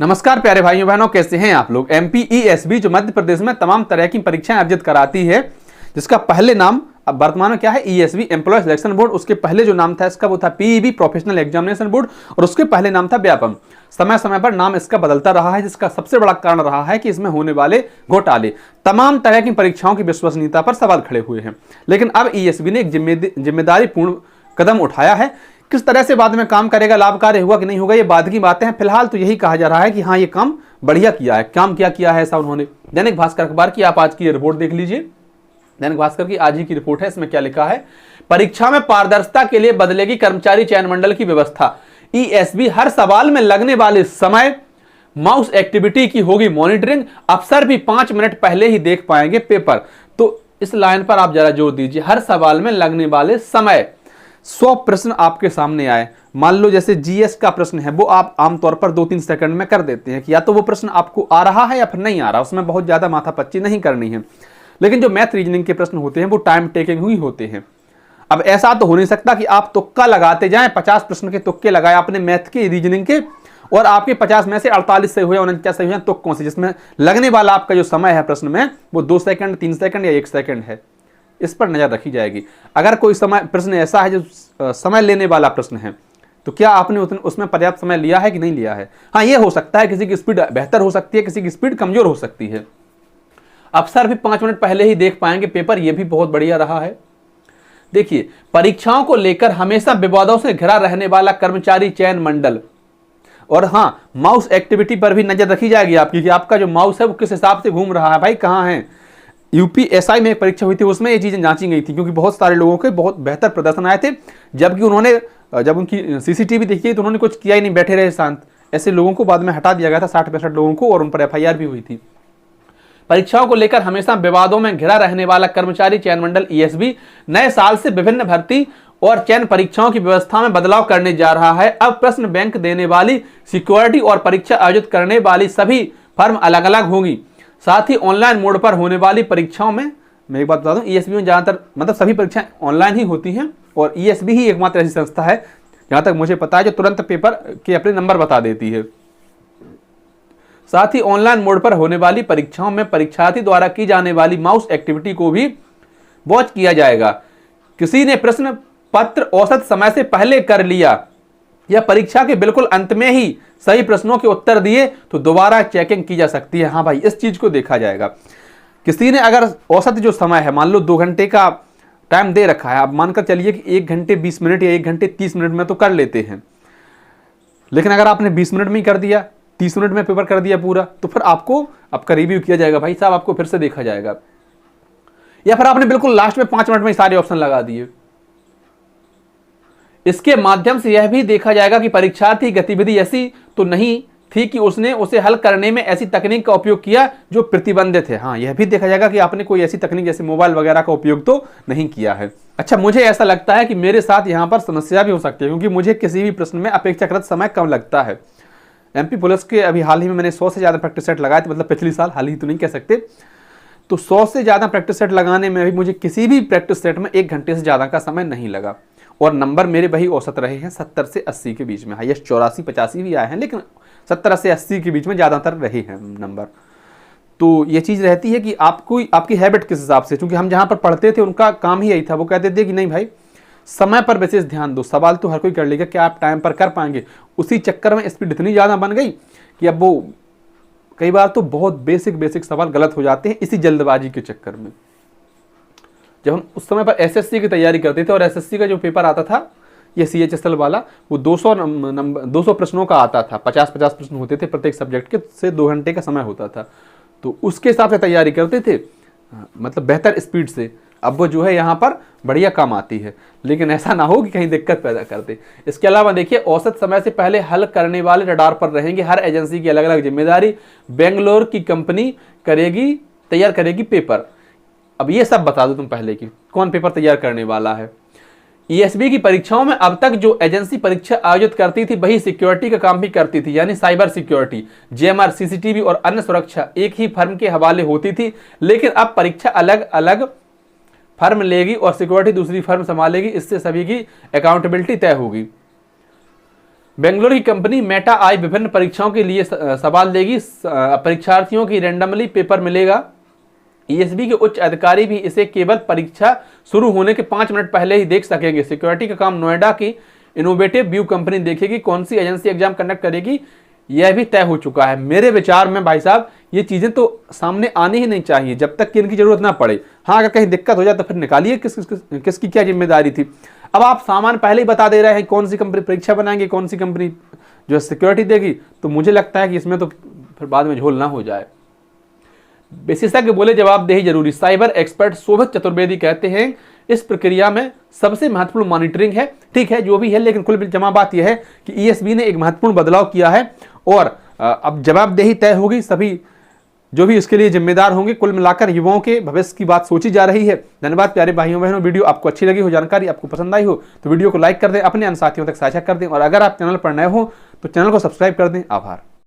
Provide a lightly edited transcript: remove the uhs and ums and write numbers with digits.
नमस्कार प्यारे भाइयों बहनों, कैसे हैं आप लोग। MPESB जो मध्य प्रदेश में तमाम तरह की परीक्षाएं आयोजित कराती है, जिसका पहले नाम अब वर्तमान में क्या है, ESB एम्प्लॉय सिलेक्शन बोर्ड। उसके पहले जो नाम था इसका वो था PEB प्रोफेशनल एग्जामिनेशन बोर्ड, और उसके पहले नाम था व्यापम। समय समय पर नाम इसका बदलता रहा है, जिसका सबसे बड़ा कारण रहा है कि इसमें होने वाले घोटाले तमाम तरह की परीक्षाओं की विश्वसनीयता पर सवाल खड़े हुए हैं। लेकिन अब ESB ने एक जिम्मेदारी पूर्ण कदम उठाया है। किस तरह से बाद में काम करेगा, लाभकारी होगा कि नहीं होगा, ये बाद की बातें हैं। फिलहाल तो यही कहा जा रहा है कि हाँ, ये काम बढ़िया किया है। काम क्या किया है ऐसा उन्होंने, दैनिक भास्कर अखबार की आप आज की रिपोर्ट देख लीजिए। दैनिक भास्कर की आज ही की रिपोर्ट है, इसमें क्या लिखा है। परीक्षा में पारदर्शिता के लिए बदलेगी कर्मचारी चयन मंडल की व्यवस्था। ESB हर सवाल में लगने वाले समय माउस एक्टिविटी की होगी मॉनिटरिंग। अफसर भी 5 मिनट पहले ही देख पाएंगे पेपर। तो इस लाइन पर आप जरा जोर दीजिए, हर सवाल में लगने वाले समय। 100 प्रश्न आपके सामने आए, मान लो जैसे GS का प्रश्न है, वो आप आमतौर पर 2-3 सेकंड में कर देते हैं कि या तो वो प्रश्न आपको आ रहा है या फिर नहीं आ रहा, उसमें बहुत ज्यादा माथापच्ची नहीं करनी है। लेकिन जो मैथ रीजनिंग के प्रश्न होते हैं वो टाइम टेकिंग ही होते हैं। अब ऐसा तो हो नहीं सकता कि आप तुक्का लगाते जाएं, 50 प्रश्न के तुक्के लगाए आपने मैथ के, रीजनिंग के, और आपके 50 में से 48 सही हुए, 49 सही हुए तुक्कों से, जिसमें लगने वाला आपका जो समय है प्रश्न में वो 2 सेकंड, 3 सेकंड या 1 सेकंड है। इस पर नजर रखी जाएगी। अगर कोई समय प्रश्न ऐसा है जो समय लेने वाला प्रश्न है, तो क्या आपने उसमें पर्याप्त समय लिया है कि नहीं लिया है। हाँ, यह हो सकता है किसी की स्पीड बेहतर हो सकती है, किसी की स्पीड कमजोर हो सकती है। अफसर भी 5 मिनट पहले ही देख पाएंगे पेपर, यह भी बहुत बढ़िया रहा है। देखिए, परीक्षाओं को लेकर हमेशा विवादों से घिरा रहने वाला कर्मचारी चयन मंडल। और हाँ, माउस एक्टिविटी पर भी नजर रखी जाएगी आपकी कि आपका जो माउस है वो किस हिसाब से घूम रहा है, भाई कहाँ है। UPSI में एक परीक्षा हुई थी, उसमें ये चीजें जांची गई थी, क्योंकि बहुत सारे लोगों के बहुत बेहतर प्रदर्शन आए थे, जबकि उन्होंने जब उनकी CCTV देखी तो उन्होंने कुछ किया ही नहीं, बैठे रहे शांत। ऐसे लोगों को बाद में हटा दिया गया था, 60-65 लोगों को, और उन पर FIR भी हुई थी। परीक्षाओं को लेकर हमेशा विवादों में घिरा रहने वाला कर्मचारी चयन मंडल ESB नए साल से विभिन्न भर्ती और चयन परीक्षाओं की व्यवस्था में बदलाव करने जा रहा है। अब प्रश्न बैंक देने वाली, सिक्योरिटी और परीक्षा आयोजित करने वाली सभी फर्म अलग अलग होंगी। साथ ही ऑनलाइन मोड पर होने वाली परीक्षाओं में, मैं एक बात बता दूं, ESB में ज्यादातर मतलब सभी परीक्षाएं ऑनलाइन ही होती हैं, और ESB ही एकमात्र ऐसी संस्था है जहां तक मुझे पता है जो तुरंत पेपर के अपने नंबर बता देती है। साथ ही ऑनलाइन मोड पर होने वाली परीक्षाओं में परीक्षार्थी द्वारा की जाने वाली माउस एक्टिविटी को भी वॉच किया जाएगा। किसी ने प्रश्न पत्र औसत समय से पहले कर लिया या परीक्षा के बिल्कुल अंत में ही सही प्रश्नों के उत्तर दिए तो दोबारा चेकिंग की जा सकती है। हाँ भाई, इस चीज को देखा जाएगा। किसी ने अगर औसत जो समय है, मान लो 2 घंटे का टाइम दे रखा है, आप मानकर चलिए कि 1 घंटे 20 मिनट या 1 घंटे 30 मिनट में तो कर लेते हैं, लेकिन अगर आपने 20 मिनट में ही कर दिया, 30 मिनट में पेपर कर दिया पूरा, तो फिर आपको आपका रिव्यू किया जाएगा, भाई साहब आपको फिर से देखा जाएगा। या फिर आपने बिल्कुल लास्ट में 5 मिनट में सारे ऑप्शन लगा दिए। इसके माध्यम से यह भी देखा जाएगा कि परीक्षार्थी गतिविधि ऐसी तो नहीं थी कि उसने उसे हल करने में ऐसी तकनीक का उपयोग किया जो प्रतिबंधित है। हाँ, यह भी देखा जाएगा कि आपने कोई ऐसी तकनीक जैसे मोबाइल वगैरह का उपयोग तो नहीं किया है। अच्छा, मुझे ऐसा लगता है कि मेरे साथ यहां पर समस्या भी हो सकती है, क्योंकि मुझे किसी भी प्रश्न में अपेक्षाकृत समय कम लगता है। MP पुलिस के अभी हाल ही में मैंने 100 से ज्यादा प्रैक्टिस सेट लगाए थे, मतलब पिछले साल, हाल ही तो नहीं कह सकते। तो 100 से ज्यादा प्रैक्टिस सेट लगाने में भी मुझे किसी भी प्रैक्टिस सेट में 1 घंटे से ज्यादा का समय नहीं लगा, और नंबर मेरे वही औसत रहे हैं 70 से 80 के बीच में। हाईएस्ट 84-85 भी आए हैं, लेकिन 70 से 80 के बीच में ज्यादातर रहे हैं नंबर। तो ये चीज रहती है कि आपको आपकी हैबिट किस हिसाब से, क्योंकि हम जहां पर पढ़ते थे उनका काम ही यही था, वो कहते थे कि नहीं भाई समय पर विशेष ध्यान दो, सवाल तो हर कोई कर लेगा, क्या आप टाइम पर कर पाएंगे। उसी चक्कर में स्पीड इतनी ज्यादा बन गई कि अब वो कई बार तो बहुत बेसिक सवाल गलत हो जाते हैं इसी जल्दबाजी के चक्कर में। जब हम उस समय पर SSC की तैयारी करते थे, और SSC का जो पेपर आता था ये CHSL वाला, वो 200 प्रश्नों का आता था, 50-50 प्रश्न होते थे प्रत्येक सब्जेक्ट के, से 2 घंटे का समय होता था। तो उसके हिसाब से तैयारी करते थे, मतलब बेहतर स्पीड से। अब वो जो है यहाँ पर बढ़िया काम आती है, लेकिन ऐसा ना हो कि कहीं दिक्कत पैदा करते। इसके अलावा देखिए, औसत समय से पहले हल करने वाले रडार पर रहेंगे, हर एजेंसी की अलग अलग जिम्मेदारी। बेंगलोर की कंपनी तैयार करेगी पेपर। अब ये सब बता दो तुम पहले की कौन पेपर तैयार करने वाला है। ESB की परीक्षाओं में अब तक जो एजेंसी परीक्षा आयोजित करती थी वही सिक्योरिटी का काम भी करती थी, यानी साइबर सिक्योरिटी, JMR, CCTV और अन्य सुरक्षा एक ही फर्म के हवाले होती थी। लेकिन अब परीक्षा अलग अलग फर्म लेगी और सिक्योरिटी दूसरी फर्म संभालेगी, इससे सभी की अकाउंटेबिलिटी तय होगी। बेंगलुरु की कंपनी मेटा आई विभिन्न परीक्षाओं के लिए सवाल देगी, परीक्षार्थियों की रैंडमली पेपर मिलेगा। ईएसबी के उच्च अधिकारी भी इसे केवल परीक्षा शुरू होने के 5 मिनट पहले ही देख सकेंगे। सिक्योरिटी का काम नोएडा की इनोवेटिव व्यू कंपनी देखेगी। कौन सी एजेंसी एग्जाम कंडक्ट करेगी यह भी तय हो चुका है। मेरे विचार में भाई साहब ये चीजें तो सामने आनी ही नहीं चाहिए जब तक कि इनकी जरूरत ना पड़े। हाँ, अगर कहीं दिक्कत हो जाए तो फिर निकालिए किसकी क्या जिम्मेदारी थी। अब आप सामान पहले ही बता दे रहे हैं कौन सी कंपनी परीक्षा बनाएंगे, कौन सी कंपनी जो सिक्योरिटी देगी, तो मुझे लगता है कि इसमें तो फिर बाद में झोल ना हो जाए। विशेषज्ञ बोले जवाबदेही जरूरी। साइबर एक्सपर्ट शोभित चतुर्वेदी कहते हैं इस प्रक्रिया में सबसे महत्वपूर्ण मॉनिटरिंग है। ठीक है, जो भी है, लेकिन कुल जमा बात यह है कि ईएसबी ने एक महत्वपूर्ण बदलाव किया है और अब जवाबदेही तय होगी। सभी जो भी इसके लिए जिम्मेदार होंगे, कुल मिलाकर युवाओं के भविष्य की बात सोची जा रही है। धन्यवाद प्यारे भाइयों बहनों। वीडियो आपको अच्छी लगी हो, जानकारी आपको पसंद आई हो तो वीडियो को लाइक कर दें, अपने अन्य साथियों तक साझा कर दें और अगर आप चैनल पर नए हो तो चैनल को सब्सक्राइब कर दें। आभार।